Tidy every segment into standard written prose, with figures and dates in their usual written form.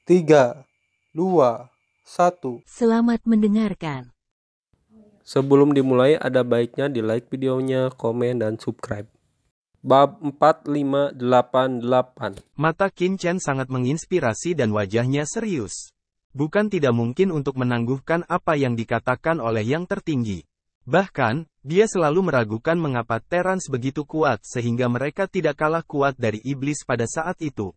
3, 2, 1. Selamat mendengarkan. Sebelum dimulai ada baiknya di like videonya, komen, dan subscribe. Bab 4588. Mata Qin Chen sangat menginspirasi dan wajahnya serius. Bukan tidak mungkin untuk menangguhkan apa yang dikatakan oleh yang tertinggi. Bahkan, dia selalu meragukan mengapa Terrans begitu kuat sehingga mereka tidak kalah kuat dari iblis pada saat itu.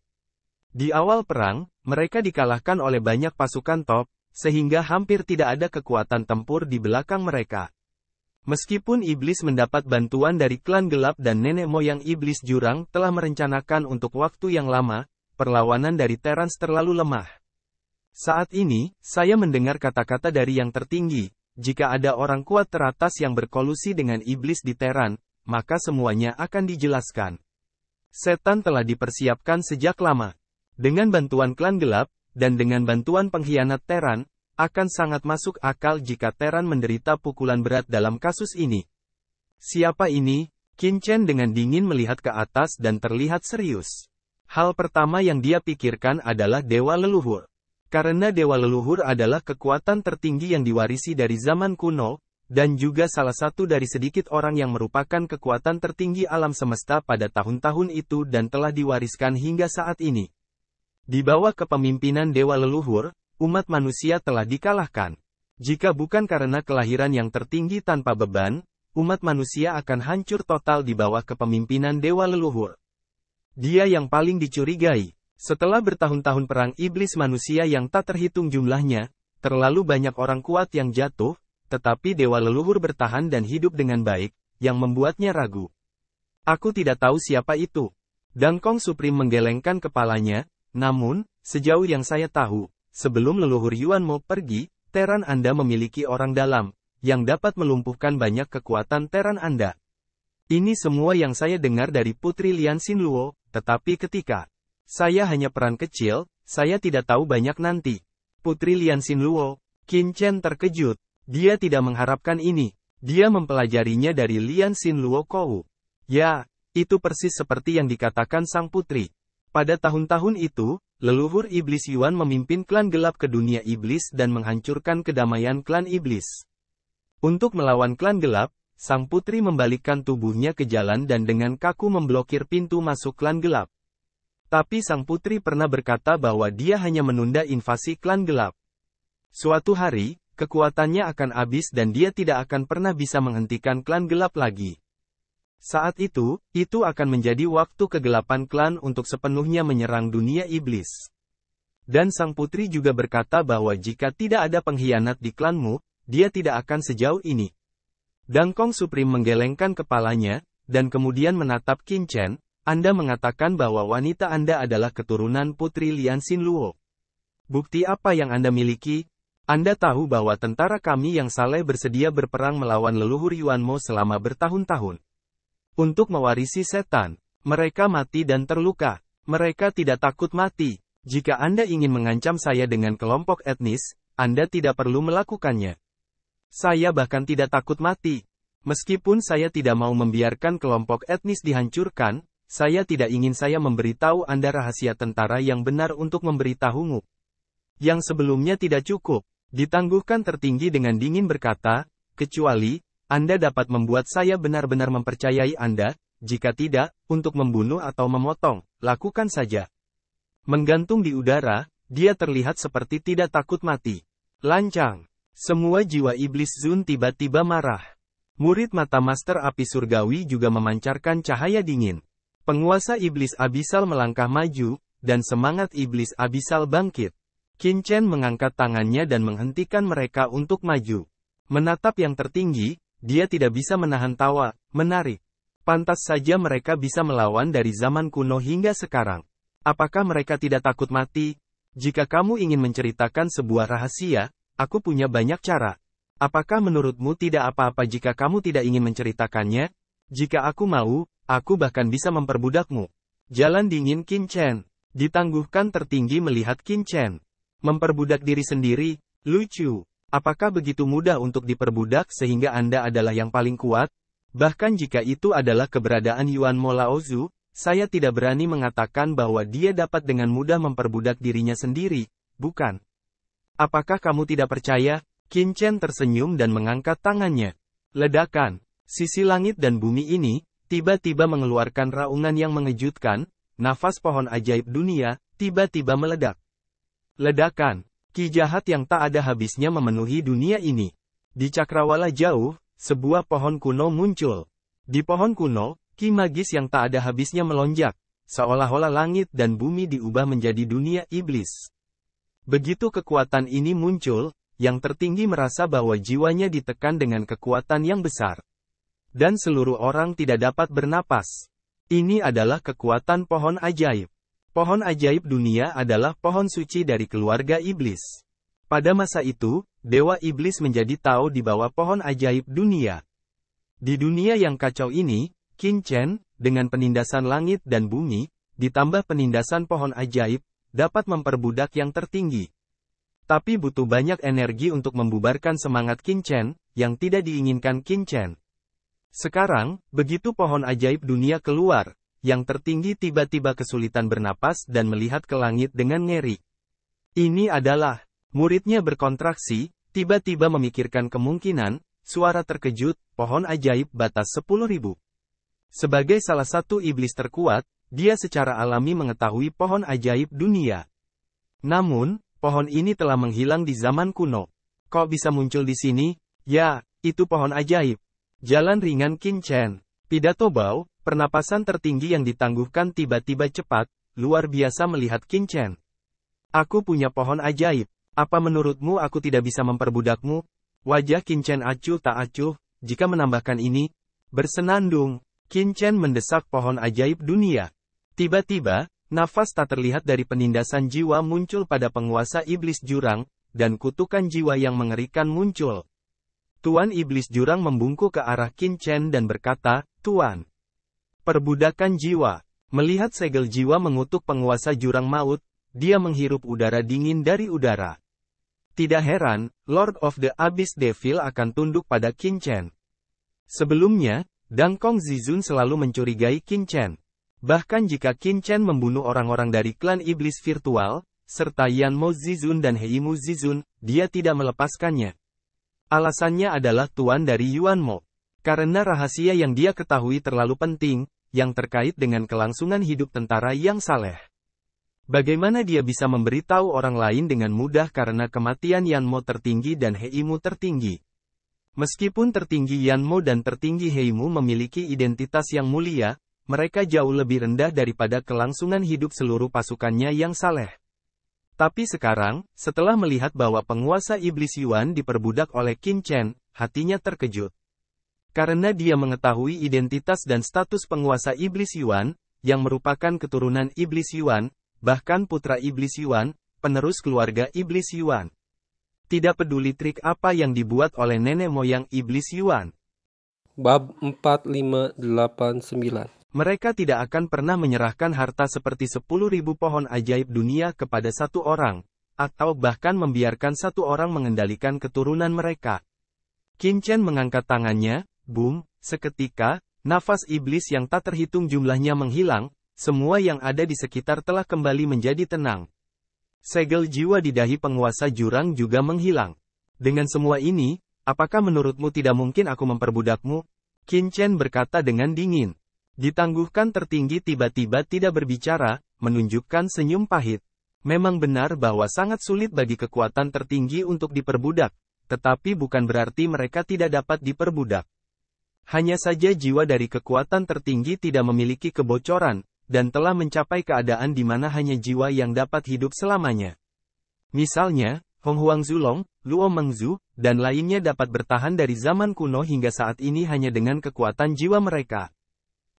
Di awal perang, mereka dikalahkan oleh banyak pasukan top, sehingga hampir tidak ada kekuatan tempur di belakang mereka. Meskipun iblis mendapat bantuan dari klan gelap dan nenek moyang iblis jurang telah merencanakan untuk waktu yang lama, perlawanan dari Terrans terlalu lemah. Saat ini, saya mendengar kata-kata dari yang tertinggi, jika ada orang kuat teratas yang berkolusi dengan iblis di Terran, maka semuanya akan dijelaskan. Setan telah dipersiapkan sejak lama. Dengan bantuan klan gelap, dan dengan bantuan pengkhianat Terran, akan sangat masuk akal jika Terran menderita pukulan berat dalam kasus ini. Siapa ini? Qin Chen dengan dingin melihat ke atas dan terlihat serius. Hal pertama yang dia pikirkan adalah Dewa Leluhur. Karena Dewa Leluhur adalah kekuatan tertinggi yang diwarisi dari zaman kuno, dan juga salah satu dari sedikit orang yang merupakan kekuatan tertinggi alam semesta pada tahun-tahun itu dan telah diwariskan hingga saat ini. Di bawah kepemimpinan Dewa Leluhur, umat manusia telah dikalahkan. Jika bukan karena kelahiran yang tertinggi tanpa beban, umat manusia akan hancur total di bawah kepemimpinan Dewa Leluhur. Dia yang paling dicurigai. Setelah bertahun-tahun perang iblis manusia yang tak terhitung jumlahnya, terlalu banyak orang kuat yang jatuh, tetapi Dewa Leluhur bertahan dan hidup dengan baik, yang membuatnya ragu. Aku tidak tahu siapa itu. Dang Kong Supreme menggelengkan kepalanya. Namun, sejauh yang saya tahu, sebelum leluhur Yuan Mo pergi, Terran Anda memiliki orang dalam, yang dapat melumpuhkan banyak kekuatan Terran Anda. Ini semua yang saya dengar dari Putri Lian Xinluo, tetapi ketika saya hanya peran kecil, saya tidak tahu banyak nanti. Putri Lian Xinluo, Qin Chen terkejut. Dia tidak mengharapkan ini. Dia mempelajarinya dari Lian Xinluo Kou. Ya, itu persis seperti yang dikatakan sang putri. Pada tahun-tahun itu, leluhur iblis Yuan memimpin klan gelap ke dunia iblis dan menghancurkan kedamaian klan iblis. Untuk melawan klan gelap, sang putri membalikkan tubuhnya ke jalan dan dengan kaku memblokir pintu masuk klan gelap. Tapi sang putri pernah berkata bahwa dia hanya menunda invasi klan gelap. Suatu hari, kekuatannya akan habis dan dia tidak akan pernah bisa menghentikan klan gelap lagi. Saat itu akan menjadi waktu kegelapan klan untuk sepenuhnya menyerang dunia iblis. Dan sang putri juga berkata bahwa jika tidak ada pengkhianat di klanmu, dia tidak akan sejauh ini. Dang Kong Supreme menggelengkan kepalanya, dan kemudian menatap Qin Chen. Anda mengatakan bahwa wanita Anda adalah keturunan Putri Lian Xinluo. Bukti apa yang Anda miliki? Anda tahu bahwa tentara kami yang saleh bersedia berperang melawan leluhur Yuan Mo selama bertahun-tahun. Untuk mewarisi setan, mereka mati dan terluka. Mereka tidak takut mati. Jika Anda ingin mengancam saya dengan kelompok etnis, Anda tidak perlu melakukannya. Saya bahkan tidak takut mati. Meskipun saya tidak mau membiarkan kelompok etnis dihancurkan, saya tidak ingin saya memberitahu Anda rahasia tentara yang benar untuk memberitahumu. Yang sebelumnya tidak cukup. Ditangguhkan tertinggi dengan dingin berkata, kecuali Anda dapat membuat saya benar-benar mempercayai Anda, jika tidak, untuk membunuh atau memotong, lakukan saja. Menggantung di udara, dia terlihat seperti tidak takut mati. Lancang. Semua jiwa iblis Zun tiba-tiba marah. Murid mata Master Api Surgawi juga memancarkan cahaya dingin. Penguasa iblis abisal melangkah maju, dan semangat iblis abisal bangkit. Qin Chen mengangkat tangannya dan menghentikan mereka untuk maju. Menatap yang tertinggi, dia tidak bisa menahan tawa, menarik. Pantas saja mereka bisa melawan dari zaman kuno hingga sekarang. Apakah mereka tidak takut mati? Jika kamu ingin menceritakan sebuah rahasia, aku punya banyak cara. Apakah menurutmu tidak apa-apa jika kamu tidak ingin menceritakannya? Jika aku mau, aku bahkan bisa memperbudakmu. Jalan dingin Qin Chen. Ditangguhkan tertinggi melihat Qin Chen. Memperbudak diri sendiri, lucu. Apakah begitu mudah untuk diperbudak sehingga Anda adalah yang paling kuat? Bahkan jika itu adalah keberadaan Yuan Mo Laozu, saya tidak berani mengatakan bahwa dia dapat dengan mudah memperbudak dirinya sendiri, bukan? Apakah kamu tidak percaya? Qin Chen tersenyum dan mengangkat tangannya. Ledakan. Sisi langit dan bumi ini, tiba-tiba mengeluarkan raungan yang mengejutkan, nafas pohon ajaib dunia, tiba-tiba meledak. Ledakan. Ki jahat yang tak ada habisnya memenuhi dunia ini. Di cakrawala jauh, sebuah pohon kuno muncul. Di pohon kuno, ki magis yang tak ada habisnya melonjak, seolah-olah langit dan bumi diubah menjadi dunia iblis. Begitu kekuatan ini muncul, yang tertinggi merasa bahwa jiwanya ditekan dengan kekuatan yang besar. Dan seluruh orang tidak dapat bernapas. Ini adalah kekuatan pohon ajaib. Pohon ajaib dunia adalah pohon suci dari keluarga iblis. Pada masa itu, Dewa Iblis menjadi tahu di bawah pohon ajaib dunia. Di dunia yang kacau ini, Qin Chen, dengan penindasan langit dan bumi, ditambah penindasan pohon ajaib, dapat memperbudak yang tertinggi. Tapi butuh banyak energi untuk membubarkan semangat Qin Chen, yang tidak diinginkan Qin Chen. Sekarang, begitu pohon ajaib dunia keluar, yang tertinggi tiba-tiba kesulitan bernapas dan melihat ke langit dengan ngeri. Ini adalah, muridnya berkontraksi, tiba-tiba memikirkan kemungkinan, suara terkejut, pohon ajaib batas 10.000. Sebagai salah satu iblis terkuat, dia secara alami mengetahui pohon ajaib dunia. Namun, pohon ini telah menghilang di zaman kuno. Kok bisa muncul di sini? Ya, itu pohon ajaib. Jalan ringan Qin Chen. Pidato Bao, pernapasan tertinggi yang ditangguhkan tiba-tiba cepat, luar biasa melihat Qin Chen. Aku punya pohon ajaib. Apa menurutmu aku tidak bisa memperbudakmu? Wajah Qin Chen acuh tak acuh, jika menambahkan ini. Bersenandung, Qin Chen mendesak pohon ajaib dunia. Tiba-tiba, nafas tak terlihat dari penindasan jiwa muncul pada penguasa iblis jurang, dan kutukan jiwa yang mengerikan muncul. Tuan iblis jurang membungkuk ke arah Qin Chen dan berkata, "Tuan, perbudakan jiwa." Melihat segel jiwa mengutuk penguasa jurang maut, dia menghirup udara dingin dari udara. Tidak heran, Lord of the Abyss Devil akan tunduk pada Qin Chen. Sebelumnya, Dang Kong Zizun selalu mencurigai Qin Chen. Bahkan jika Qin Chen membunuh orang-orang dari klan iblis virtual, serta Yan Mo Zizun dan Heimu Zizun, dia tidak melepaskannya. Alasannya adalah tuan dari Yuan Mo. Karena rahasia yang dia ketahui terlalu penting, yang terkait dengan kelangsungan hidup tentara yang saleh. Bagaimana dia bisa memberitahu orang lain dengan mudah karena kematian Yan Mo tertinggi dan Heimu tertinggi? Meskipun tertinggi Yan Mo dan tertinggi Heimu memiliki identitas yang mulia, mereka jauh lebih rendah daripada kelangsungan hidup seluruh pasukannya yang saleh. Tapi sekarang, setelah melihat bahwa penguasa iblis Yuan diperbudak oleh Qin Chen, hatinya terkejut. Karena dia mengetahui identitas dan status penguasa iblis Yuan, yang merupakan keturunan iblis Yuan, bahkan putra iblis Yuan, penerus keluarga iblis Yuan. Tidak peduli trik apa yang dibuat oleh nenek moyang iblis Yuan. Bab 4589. Mereka tidak akan pernah menyerahkan harta seperti 10.000 pohon ajaib dunia kepada satu orang, atau bahkan membiarkan satu orang mengendalikan keturunan mereka. Qin Chen mengangkat tangannya, boom, seketika, nafas iblis yang tak terhitung jumlahnya menghilang, semua yang ada di sekitar telah kembali menjadi tenang. Segel jiwa di dahi penguasa jurang juga menghilang. Dengan semua ini, apakah menurutmu tidak mungkin aku memperbudakmu? Qin Chen berkata dengan dingin. Ditangguhkan tertinggi tiba-tiba tidak berbicara, menunjukkan senyum pahit. Memang benar bahwa sangat sulit bagi kekuatan tertinggi untuk diperbudak, tetapi bukan berarti mereka tidak dapat diperbudak. Hanya saja jiwa dari kekuatan tertinggi tidak memiliki kebocoran, dan telah mencapai keadaan di mana hanya jiwa yang dapat hidup selamanya. Misalnya, Hong Huang Zulong, Luo Mengzu, dan lainnya dapat bertahan dari zaman kuno hingga saat ini hanya dengan kekuatan jiwa mereka.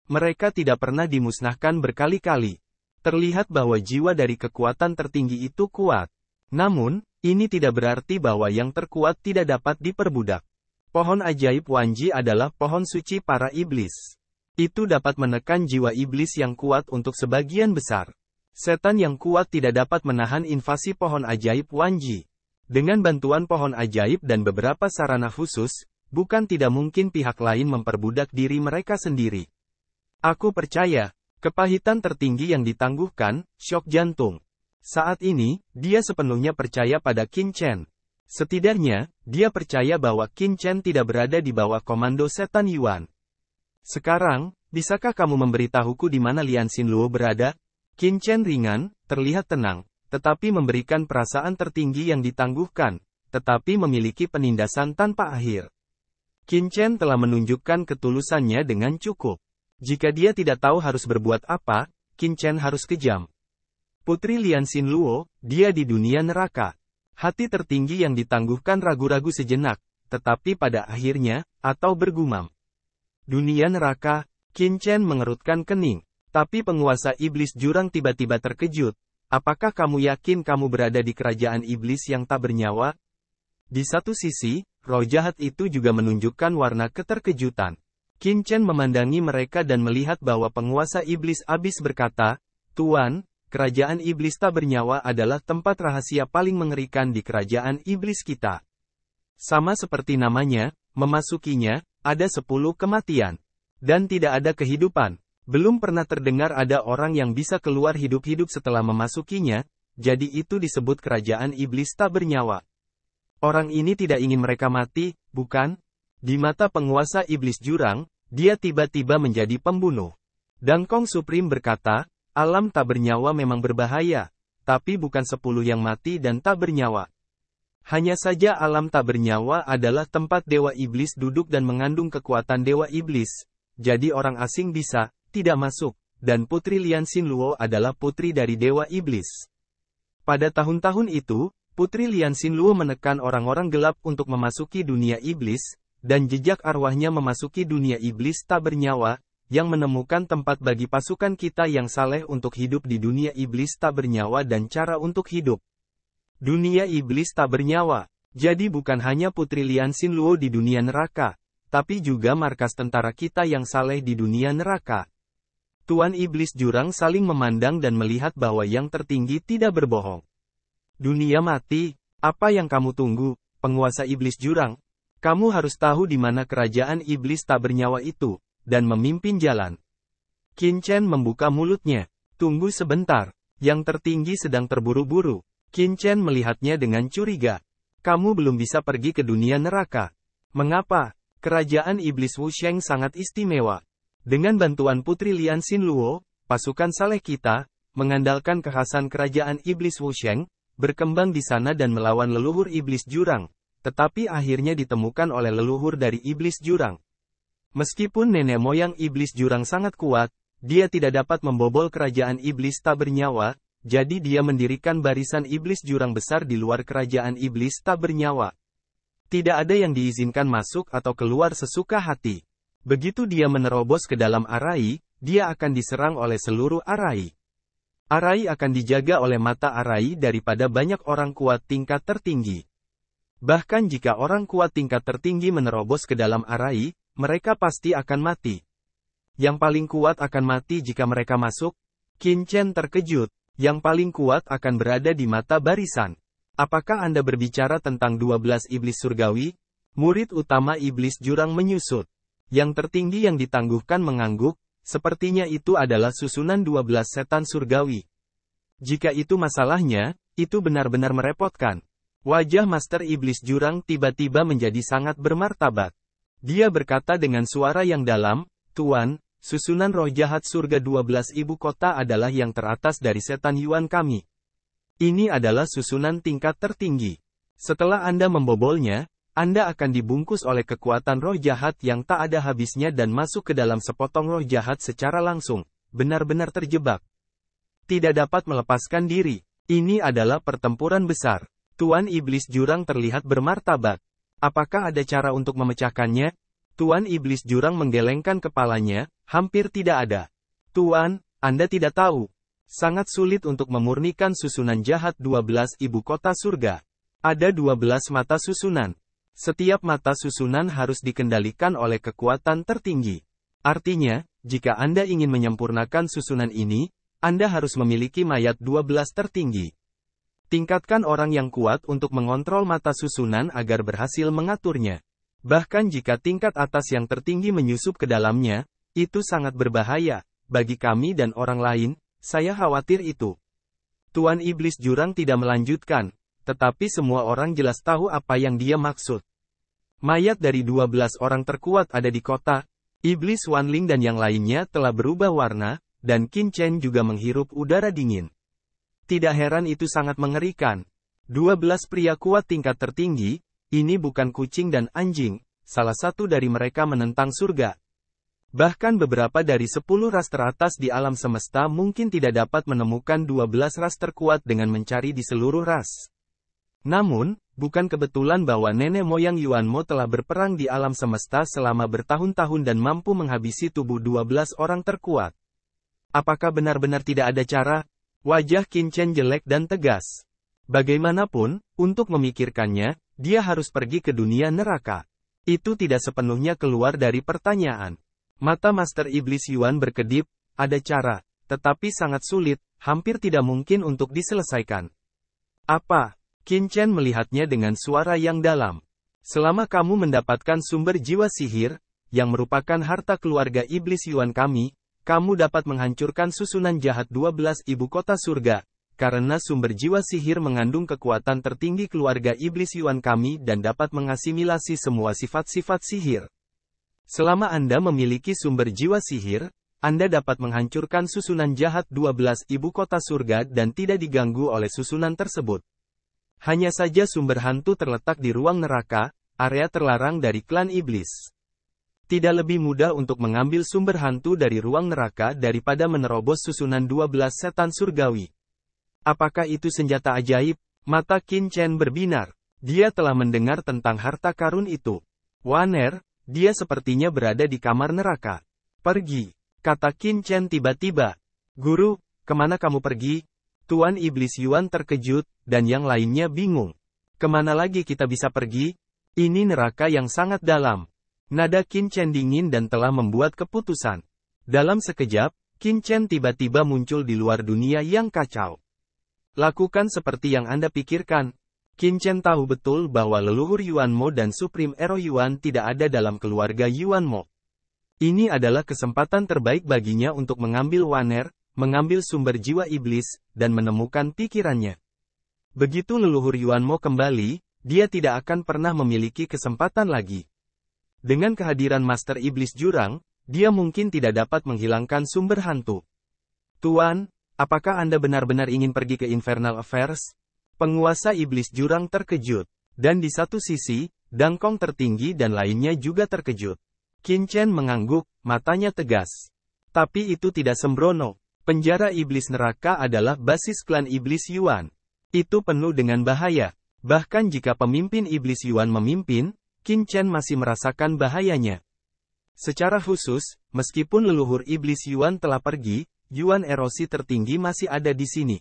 Mereka tidak pernah dimusnahkan berkali-kali. Terlihat bahwa jiwa dari kekuatan tertinggi itu kuat. Namun, ini tidak berarti bahwa yang terkuat tidak dapat diperbudak. Pohon ajaib Wanji adalah pohon suci para iblis. Itu dapat menekan jiwa iblis yang kuat untuk sebagian besar. Setan yang kuat tidak dapat menahan invasi pohon ajaib Wanji. Dengan bantuan pohon ajaib dan beberapa sarana khusus, bukan tidak mungkin pihak lain memperbudak diri mereka sendiri. Aku percaya, kepahitan tertinggi yang ditangguhkan, syok jantung. Saat ini, dia sepenuhnya percaya pada Qin Chen. Setidaknya, dia percaya bahwa Qin Chen tidak berada di bawah komando setan Yuan. Sekarang, bisakah kamu memberitahuku di mana Lian Xinluo berada? Qin Chen ringan, terlihat tenang, tetapi memberikan perasaan tertinggi yang ditangguhkan, tetapi memiliki penindasan tanpa akhir. Qin Chen telah menunjukkan ketulusannya dengan cukup. Jika dia tidak tahu harus berbuat apa, Qin Chen harus kejam. Putri Lian Xinluo, dia di dunia neraka. Hati tertinggi yang ditangguhkan ragu-ragu sejenak, tetapi pada akhirnya, atau bergumam. Dunia neraka, Qin Chen mengerutkan kening. Tapi penguasa iblis jurang tiba-tiba terkejut. Apakah kamu yakin kamu berada di kerajaan iblis yang tak bernyawa? Di satu sisi, roh jahat itu juga menunjukkan warna keterkejutan. Qin Chen memandangi mereka dan melihat bahwa penguasa iblis abis berkata, "Tuan, kerajaan iblis tak bernyawa adalah tempat rahasia paling mengerikan di kerajaan iblis kita. Sama seperti namanya, memasukinya, ada 10 kematian. Dan tidak ada kehidupan. Belum pernah terdengar ada orang yang bisa keluar hidup-hidup setelah memasukinya, jadi itu disebut kerajaan iblis tak bernyawa. Orang ini tidak ingin mereka mati, bukan? Di mata penguasa iblis jurang, dia tiba-tiba menjadi pembunuh. Dan Kong Supreme berkata, alam tak bernyawa memang berbahaya, tapi bukan 10 yang mati dan tak bernyawa. Hanya saja alam tak bernyawa adalah tempat dewa iblis duduk dan mengandung kekuatan dewa iblis, jadi orang asing bisa, tidak masuk, dan Putri Lian Xinluo adalah putri dari dewa iblis. Pada tahun-tahun itu, Putri Lian Xinluo menekan orang-orang gelap untuk memasuki dunia iblis, dan jejak arwahnya memasuki dunia iblis tak bernyawa, yang menemukan tempat bagi pasukan kita yang saleh untuk hidup di dunia iblis tak bernyawa dan cara untuk hidup. Dunia iblis tak bernyawa, jadi bukan hanya Putri Lian Xinluo di dunia neraka, tapi juga markas tentara kita yang saleh di dunia neraka. Tuan Iblis Jurang saling memandang dan melihat bahwa yang tertinggi tidak berbohong. Dunia mati, apa yang kamu tunggu, penguasa Iblis Jurang? Kamu harus tahu di mana kerajaan iblis tak bernyawa itu, dan memimpin jalan. Qin Chen membuka mulutnya. Tunggu sebentar, yang tertinggi sedang terburu-buru. Qin Chen melihatnya dengan curiga. Kamu belum bisa pergi ke dunia neraka. Mengapa? Kerajaan iblis Wusheng sangat istimewa. Dengan bantuan Putri Lian Xinluo, pasukan saleh kita, mengandalkan kekhasan kerajaan iblis Wusheng, berkembang di sana dan melawan leluhur iblis jurang, tetapi akhirnya ditemukan oleh leluhur dari iblis jurang. Meskipun nenek moyang iblis jurang sangat kuat, dia tidak dapat membobol kerajaan iblis tak bernyawa, jadi dia mendirikan barisan iblis jurang besar di luar kerajaan iblis tak bernyawa. Tidak ada yang diizinkan masuk atau keluar sesuka hati. Begitu dia menerobos ke dalam Arai, dia akan diserang oleh seluruh Arai. Arai akan dijaga oleh mata Arai daripada banyak orang kuat tingkat tertinggi. Bahkan jika orang kuat tingkat tertinggi menerobos ke dalam Arai, mereka pasti akan mati. Yang paling kuat akan mati jika mereka masuk. Qin Chen terkejut. Yang paling kuat akan berada di mata barisan. Apakah Anda berbicara tentang 12 iblis surgawi? Murid utama iblis jurang menyusut. Yang tertinggi yang ditangguhkan mengangguk, sepertinya itu adalah susunan 12 setan surgawi. Jika itu masalahnya, itu benar-benar merepotkan. Wajah Master Iblis Jurang tiba-tiba menjadi sangat bermartabat. Dia berkata dengan suara yang dalam, Tuan, susunan roh jahat surga 12 ibu kota adalah yang teratas dari setan Yuan kami. Ini adalah susunan tingkat tertinggi. Setelah Anda membobolnya, Anda akan dibungkus oleh kekuatan roh jahat yang tak ada habisnya dan masuk ke dalam sepotong roh jahat secara langsung, benar-benar terjebak. Tidak dapat melepaskan diri. Ini adalah pertempuran besar. Tuan Iblis Jurang terlihat bermartabat. Apakah ada cara untuk memecahkannya? Tuan Iblis Jurang menggelengkan kepalanya, hampir tidak ada. Tuan, Anda tidak tahu. Sangat sulit untuk memurnikan susunan jahat 12 ibu kota surga. Ada 12 mata susunan. Setiap mata susunan harus dikendalikan oleh kekuatan tertinggi. Artinya, jika Anda ingin menyempurnakan susunan ini, Anda harus memiliki mayat 12 tertinggi. Tingkatkan orang yang kuat untuk mengontrol mata susunan agar berhasil mengaturnya. Bahkan jika tingkat atas yang tertinggi menyusup ke dalamnya, itu sangat berbahaya. Bagi kami dan orang lain, saya khawatir itu. Tuan Iblis Jurang tidak melanjutkan, tetapi semua orang jelas tahu apa yang dia maksud. Mayat dari 12 orang terkuat ada di kota. Iblis Wanling dan yang lainnya telah berubah warna, dan Qin Chen juga menghirup udara dingin. Tidak heran itu sangat mengerikan. 12 pria kuat tingkat tertinggi, ini bukan kucing dan anjing, salah satu dari mereka menentang surga. Bahkan beberapa dari 10 ras teratas di alam semesta mungkin tidak dapat menemukan 12 ras terkuat dengan mencari di seluruh ras. Namun, bukan kebetulan bahwa nenek moyang Yuan Mo telah berperang di alam semesta selama bertahun-tahun dan mampu menghabisi tubuh 12 orang terkuat. Apakah benar-benar tidak ada cara? Wajah Qin Chen jelek dan tegas. Bagaimanapun, untuk memikirkannya, dia harus pergi ke dunia neraka. Itu tidak sepenuhnya keluar dari pertanyaan. Mata Master Iblis Yuan berkedip, ada cara, tetapi sangat sulit, hampir tidak mungkin untuk diselesaikan. Apa? Qin Chen melihatnya dengan suara yang dalam. Selama kamu mendapatkan sumber jiwa sihir, yang merupakan harta keluarga Iblis Yuan kami, kamu dapat menghancurkan susunan jahat 12 ibu kota surga, karena sumber jiwa sihir mengandung kekuatan tertinggi keluarga Iblis Yuan kami dan dapat mengasimilasi semua sifat-sifat sihir. Selama Anda memiliki sumber jiwa sihir, Anda dapat menghancurkan susunan jahat 12 ibu kota surga dan tidak diganggu oleh susunan tersebut. Hanya saja sumber hantu terletak di ruang neraka, area terlarang dari klan iblis. Tidak lebih mudah untuk mengambil sumber hantu dari ruang neraka daripada menerobos susunan 12 setan surgawi. Apakah itu senjata ajaib? Mata Qin Chen berbinar. Dia telah mendengar tentang harta karun itu. Waner, dia sepertinya berada di kamar neraka. Pergi, kata Qin Chen tiba-tiba. Guru, kemana kamu pergi? Tuan Iblis Yuan terkejut, dan yang lainnya bingung. Kemana lagi kita bisa pergi? Ini neraka yang sangat dalam. Nada Qin Chen dingin dan telah membuat keputusan. Dalam sekejap, Qin Chen tiba-tiba muncul di luar dunia yang kacau. Lakukan seperti yang Anda pikirkan. Qin Chen tahu betul bahwa leluhur Yuan Mo dan Supreme Hero Yuan tidak ada dalam keluarga Yuan Mo. Ini adalah kesempatan terbaik baginya untuk mengambil Waner, mengambil sumber jiwa iblis, dan menemukan pikirannya. Begitu leluhur Yuan Mo kembali, dia tidak akan pernah memiliki kesempatan lagi. Dengan kehadiran Master Iblis Jurang, dia mungkin tidak dapat menghilangkan sumber hantu. Tuan, apakah Anda benar-benar ingin pergi ke Infernal Affairs? Penguasa Iblis Jurang terkejut. Dan di satu sisi, Dangkong tertinggi dan lainnya juga terkejut. Qin Chen mengangguk, matanya tegas. Tapi itu tidak sembrono. Penjara iblis neraka adalah basis klan iblis Yuan. Itu penuh dengan bahaya. Bahkan jika pemimpin iblis Yuan memimpin, Qin Chen masih merasakan bahayanya. Secara khusus, meskipun leluhur iblis Yuan telah pergi, Yuan erosi tertinggi masih ada di sini.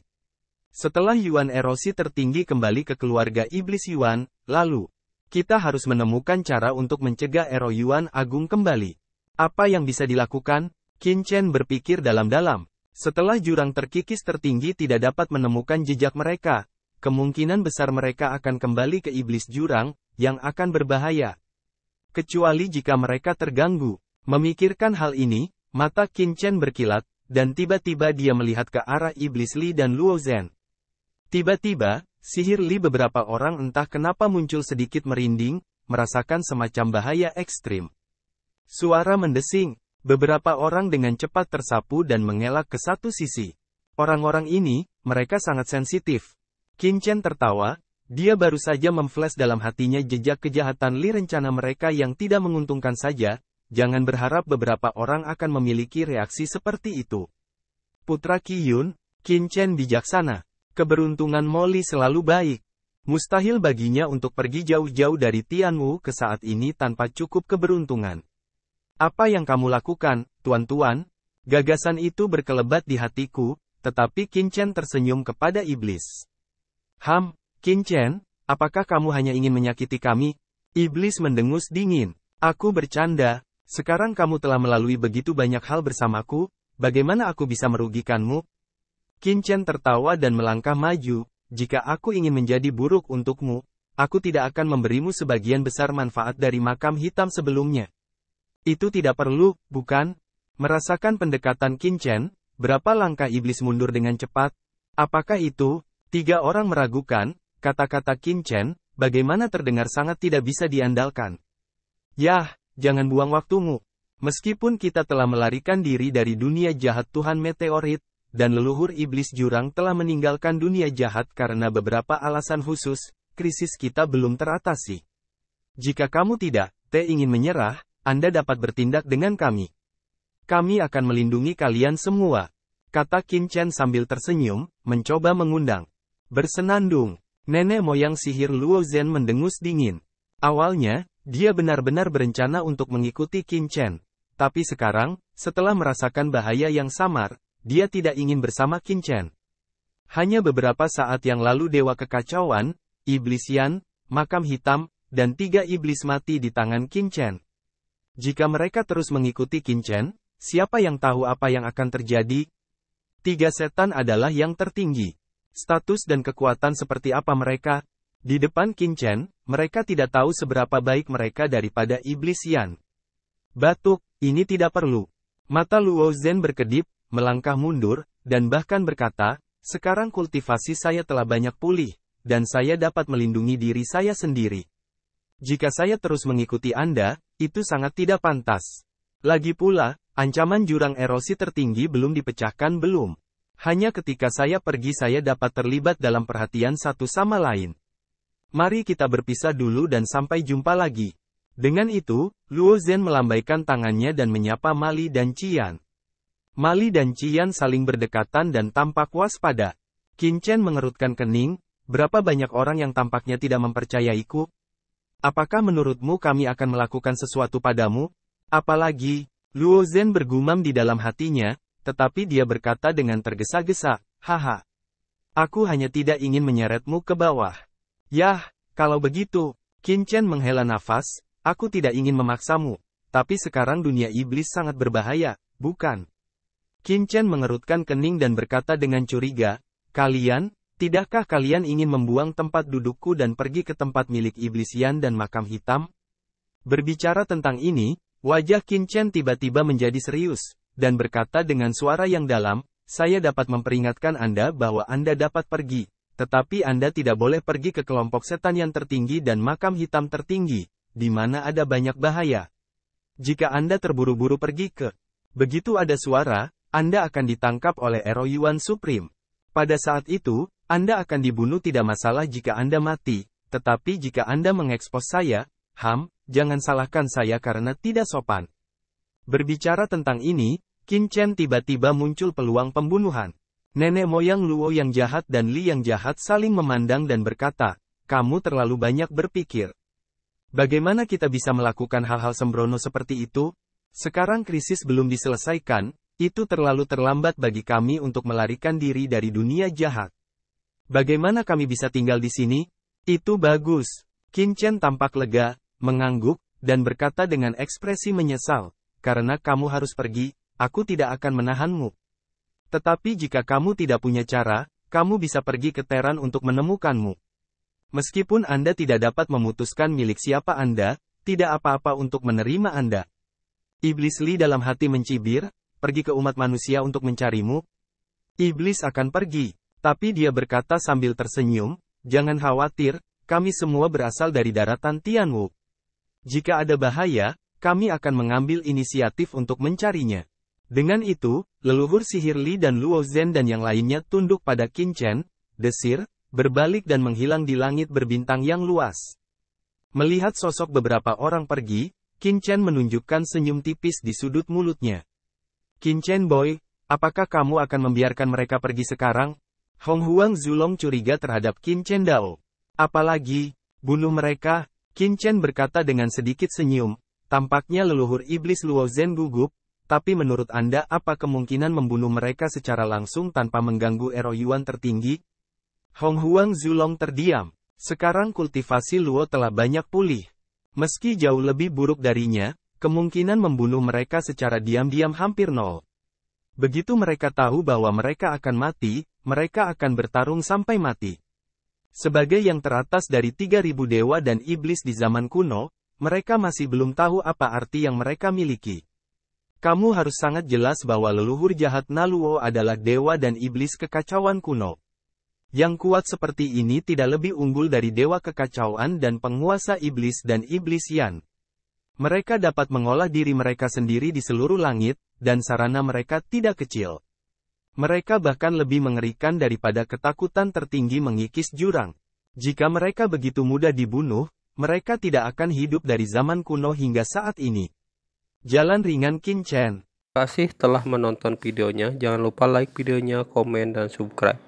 Setelah Yuan erosi tertinggi kembali ke keluarga iblis Yuan, lalu, kita harus menemukan cara untuk mencegah Ero Yuan Agung kembali. Apa yang bisa dilakukan? Qin Chen berpikir dalam-dalam. Setelah jurang terkikis tertinggi tidak dapat menemukan jejak mereka, kemungkinan besar mereka akan kembali ke iblis jurang, yang akan berbahaya. Kecuali jika mereka terganggu. Memikirkan hal ini, mata Qin Chen berkilat, dan tiba-tiba dia melihat ke arah iblis Li dan Luo Zhen. Tiba-tiba, sihir Li beberapa orang entah kenapa muncul sedikit merinding, merasakan semacam bahaya ekstrim. Suara mendesing. Beberapa orang dengan cepat tersapu dan mengelak ke satu sisi. Orang-orang ini, mereka sangat sensitif. Qin Chen tertawa, dia baru saja memflash dalam hatinya jejak kejahatan Li rencana mereka yang tidak menguntungkan saja, jangan berharap beberapa orang akan memiliki reaksi seperti itu. Putra Qi Yun, Qin Chen bijaksana. Keberuntungan Molly selalu baik. Mustahil baginya untuk pergi jauh-jauh dari Tianwu ke saat ini tanpa cukup keberuntungan. Apa yang kamu lakukan, tuan-tuan? Gagasan itu berkelebat di hatiku, tetapi Qin Chen tersenyum kepada iblis. Qin Chen, apakah kamu hanya ingin menyakiti kami? Iblis mendengus dingin. Aku bercanda, sekarang kamu telah melalui begitu banyak hal bersamaku, bagaimana aku bisa merugikanmu? Qin Chen tertawa dan melangkah maju, jika aku ingin menjadi buruk untukmu, aku tidak akan memberimu sebagian besar manfaat dari makam hitam sebelumnya. Itu tidak perlu, bukan? Merasakan pendekatan Qin Chen, berapa langkah iblis mundur dengan cepat? Apakah itu? 3 orang meragukan, kata-kata Qin Chen, bagaimana terdengar sangat tidak bisa diandalkan. Yah, jangan buang waktumu. Meskipun kita telah melarikan diri dari dunia jahat Tuhan Meteorit, dan leluhur iblis jurang telah meninggalkan dunia jahat karena beberapa alasan khusus, krisis kita belum teratasi. Jika kamu tidak, ingin menyerah, Anda dapat bertindak dengan kami. Kami akan melindungi kalian semua. Kata Qin Chen sambil tersenyum, mencoba mengundang. Bersenandung, nenek moyang sihir Luo Zhen mendengus dingin. Awalnya, dia benar-benar berencana untuk mengikuti Qin Chen. Tapi sekarang, setelah merasakan bahaya yang samar, dia tidak ingin bersama Qin Chen. Hanya beberapa saat yang lalu Dewa Kekacauan, Iblis Yan, Makam Hitam, dan 3 iblis mati di tangan Qin Chen. Jika mereka terus mengikuti Qin Chen, siapa yang tahu apa yang akan terjadi? 3 setan adalah yang tertinggi. Status dan kekuatan seperti apa mereka? Di depan Qin Chen, mereka tidak tahu seberapa baik mereka daripada Iblis Yan. Batuk, ini tidak perlu. Mata Luo Zhen berkedip, melangkah mundur, dan bahkan berkata, sekarang kultivasi saya telah banyak pulih, dan saya dapat melindungi diri saya sendiri. Jika saya terus mengikuti Anda, itu sangat tidak pantas. Lagi pula, ancaman jurang erosi tertinggi belum dipecahkan belum. Hanya ketika saya pergi saya dapat terlibat dalam perhatian satu sama lain. Mari kita berpisah dulu dan sampai jumpa lagi. Dengan itu, Luo Zhen melambaikan tangannya dan menyapa Mali dan Qian. Mali dan Qian saling berdekatan dan tampak waspada. Qin Chen mengerutkan kening, berapa banyak orang yang tampaknya tidak mempercayaiku? Apakah menurutmu kami akan melakukan sesuatu padamu? Apalagi, Luo Zhen bergumam di dalam hatinya, tetapi dia berkata dengan tergesa-gesa, haha. Aku hanya tidak ingin menyeretmu ke bawah. Yah, kalau begitu, Qin Chen menghela nafas, aku tidak ingin memaksamu, tapi sekarang dunia iblis sangat berbahaya, bukan? Qin Chen mengerutkan kening dan berkata dengan curiga, kalian, tidakkah kalian ingin membuang tempat dudukku dan pergi ke tempat milik Iblis Yan dan Makam Hitam? Berbicara tentang ini, wajah Qin Chen tiba-tiba menjadi serius, dan berkata dengan suara yang dalam, saya dapat memperingatkan Anda bahwa Anda dapat pergi, tetapi Anda tidak boleh pergi ke kelompok setan yang tertinggi dan Makam Hitam tertinggi, di mana ada banyak bahaya. Jika Anda terburu-buru pergi ke begitu ada suara, Anda akan ditangkap oleh Ero Yuan Supreme. Pada saat itu, Anda akan dibunuh tidak masalah jika Anda mati, tetapi jika Anda mengekspos saya, jangan salahkan saya karena tidak sopan. Berbicara tentang ini, Qin Chen tiba-tiba muncul peluang pembunuhan. Nenek moyang Luo yang jahat dan Li yang jahat saling memandang dan berkata, kamu terlalu banyak berpikir. Bagaimana kita bisa melakukan hal-hal sembrono seperti itu? Sekarang krisis belum diselesaikan, itu terlalu terlambat bagi kami untuk melarikan diri dari dunia jahat. Bagaimana kami bisa tinggal di sini? Itu bagus. Qin Chen tampak lega, mengangguk, dan berkata dengan ekspresi menyesal, karena kamu harus pergi, aku tidak akan menahanmu. Tetapi jika kamu tidak punya cara, kamu bisa pergi ke Teran untuk menemukanmu. Meskipun Anda tidak dapat memutuskan milik siapa Anda, tidak apa-apa untuk menerima Anda. Iblis Li dalam hati mencibir, pergi ke umat manusia untuk mencarimu. Iblis akan pergi, tapi dia berkata sambil tersenyum, jangan khawatir, kami semua berasal dari daratan Tianwu. Jika ada bahaya, kami akan mengambil inisiatif untuk mencarinya. Dengan itu, leluhur sihir Li dan Luo Zhen dan yang lainnya tunduk pada Qin Chen, desir, berbalik dan menghilang di langit berbintang yang luas. Melihat sosok beberapa orang pergi, Qin Chen menunjukkan senyum tipis di sudut mulutnya. Qin Chen boy, apakah kamu akan membiarkan mereka pergi sekarang? Hong Huang Zulong curiga terhadap Qin Chen Dao. Apalagi, bunuh mereka? Qin Chen berkata dengan sedikit senyum, tampaknya leluhur iblis Luo Zhen gugup, tapi menurut Anda apa kemungkinan membunuh mereka secara langsung tanpa mengganggu Ero Yuan tertinggi? Hong Huang Zulong terdiam. Sekarang kultivasi Luo telah banyak pulih. Meski jauh lebih buruk darinya, kemungkinan membunuh mereka secara diam-diam hampir nol. Begitu mereka tahu bahwa mereka akan mati, mereka akan bertarung sampai mati. Sebagai yang teratas dari 3.000 dewa dan iblis di zaman kuno, mereka masih belum tahu apa arti yang mereka miliki. Kamu harus sangat jelas bahwa leluhur jahat Naluo adalah dewa dan iblis kekacauan kuno. Yang kuat seperti ini tidak lebih unggul dari dewa kekacauan dan penguasa iblis dan iblis Yan. Mereka dapat mengolah diri mereka sendiri di seluruh langit, dan sarana mereka tidak kecil. Mereka bahkan lebih mengerikan daripada ketakutan tertinggi mengikis jurang. Jika mereka begitu mudah dibunuh, mereka tidak akan hidup dari zaman kuno hingga saat ini. Jalan ringan Qin Chen. Terima kasih telah menonton videonya. Jangan lupa like videonya, komen, dan subscribe.